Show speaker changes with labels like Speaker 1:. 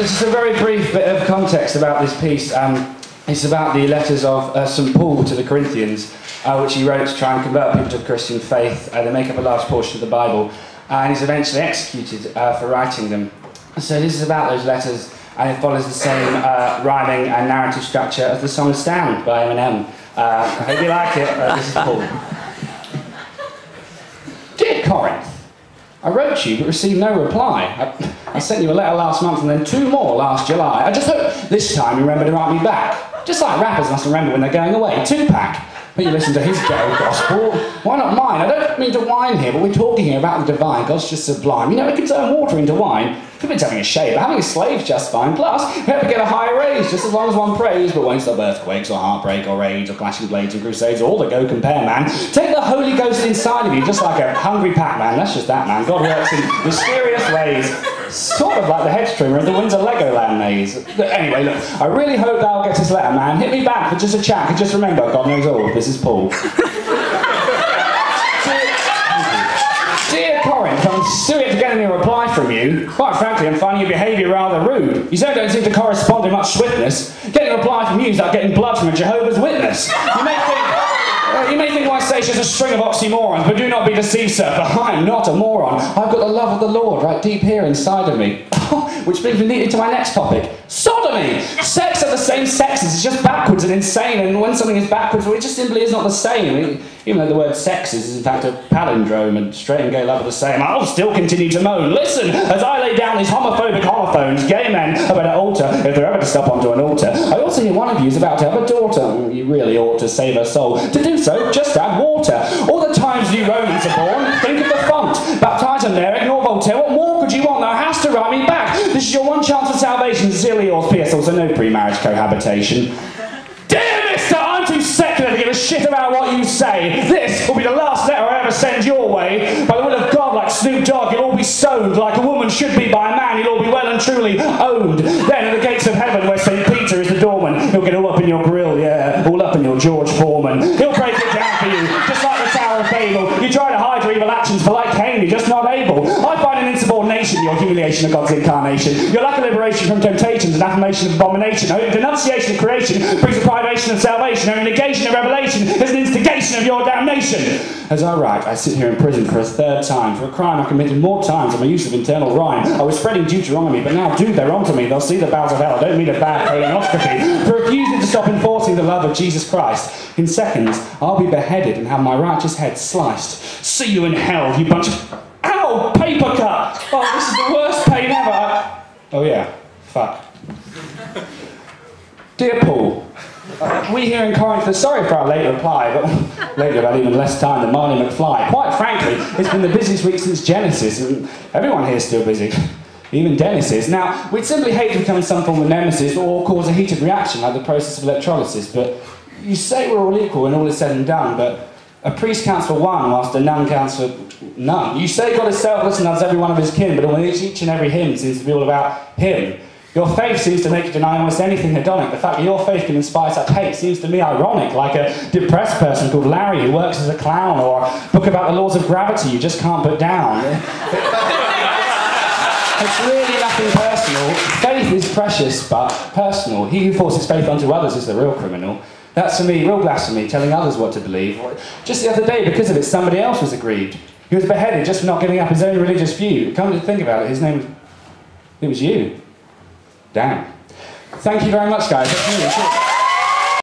Speaker 1: Just a very brief bit of context about this piece. It's about the letters of St. Paul to the Corinthians, which he wrote to try and convert people to the Christian faith. They make up a large portion of the Bible, and he's eventually executed for writing them. So this is about those letters, and it follows the same rhyming and narrative structure as the song Stand by Eminem. I hope you like it. This is Paul. Dear Corinth, I wrote you but received no reply. I sent you a letter last month and then 2 more last July. I just hope this time you remember to write me back. Just like rappers must remember when they're going away. Tupac. But you listen to his ghetto gospel. Why not mine? I don't mean to whine here, but we're talking here about the divine. God's just sublime. You know, it can turn water into wine. Could be having a shave, but having a slave's just fine. Plus, you have to get a higher raise, just as long as one prays, but won't stop earthquakes or heartbreak or rage or clashing blades and crusades, all that go compare, man. Take the Holy Ghost inside of you, just like a hungry Pac-Man. That's just that, man. God works in mysterious ways. Sort of like the hedge trimmer in the Windsor Legoland maze. But anyway, look, I really hope thou get this letter, man. Hit me back for just a chat, and just remember, God knows all. This is Paul. Dear Corinth, I'm still yet to get any reply from you. Quite frankly, I'm finding your behaviour rather rude. You certainly don't seem to correspond in much swiftness. Getting a reply from you is like getting blood from a Jehovah's Witness. You may think my station is a string of oxymorons, but do not be deceived, sir, for I am not a moron. I've got the love of the Lord right deep here inside of me. Which brings me neatly to my next topic. Sodomy! Sex of the same sexes is just backwards and insane, and when something is backwards, well, it just simply is not the same. Even though the word sexes is in fact a palindrome, and straight and gay love are the same, I'll still continue to moan. Listen, as I lay down these homophobic homophones, gay men are better altar if they're ever to step onto an altar. I also hear one of you is about to have a daughter. You really ought to save her soul. To do so, just add water. All the times you Romans are born, think of the font. Baptise them there, ignore Voltaire. What more could you want? Thou hast to write me back. This is your one chance for salvation. Sincerely yours, P.S. Also no pre-marriage cohabitation. Dear mister, I'm too secular to give a shit about what you say. This will be the last letter I ever send your way. By the will of God, like Snoop Dogg, you'll all be stoned like a woman should be by a man. You'll all be well and truly owned. Then at the gates of heaven, where St. Peter is the doorman, he'll get all up in your grill, yeah, all up in your George Foreman. He'll break it down for you, just like the Tower of Babel. You try to hide your evil actions, but like Cain, you're just not able. I find an insubordination, your humiliation of God's incarnation. Your lack of liberation from temptations and affirmation of abomination. Your denunciation of creation brings a privation of salvation. Your negation of revelation is an instigation of your damnation. As I write, I sit here in prison for a 3rd time for a crime I committed more times than my use of internal rhyme. I was spreading Deuteronomy, but now, dude, they're onto me. They'll see the bowels of hell. I don't mean a bad colonoscopy. For refusing to stop enforcing the love of Jesus Christ. In seconds, I'll be beheaded and have my righteous head sliced. See you in hell, you bunch of... Ow! Paper cut! Oh, this is the worst pain ever! Oh yeah, fuck. Dear Paul, we here in Corinth are sorry for our late reply, but later about even less time than Marty McFly. Quite frankly, it's been the busiest week since Genesis, and everyone here is still busy. Even Dennis is. Now, we'd simply hate to become some form of nemesis or cause a heated reaction like the process of electrolysis, but you say we're all equal when all is said and done, but a priest counts for one whilst a nun counts for none. You say God is selfless and loves every one of his kin, but almost each and every hymn seems to be all about him. Your faith seems to make you deny almost anything hedonic. The fact that your faith can inspire such hate seems to me ironic, like a depressed person called Larry who works as a clown, or a book about the laws of gravity you just can't put down. It's really nothing personal. Faith is precious, but personal. He who forces faith onto others is the real criminal. That's for me, real blasphemy, telling others what to believe. Just the other day, because of it, somebody else was aggrieved. He was beheaded just for not giving up his own religious view. Come to think about it, his name, it was you. Damn. Thank you very much, guys. That's really cool.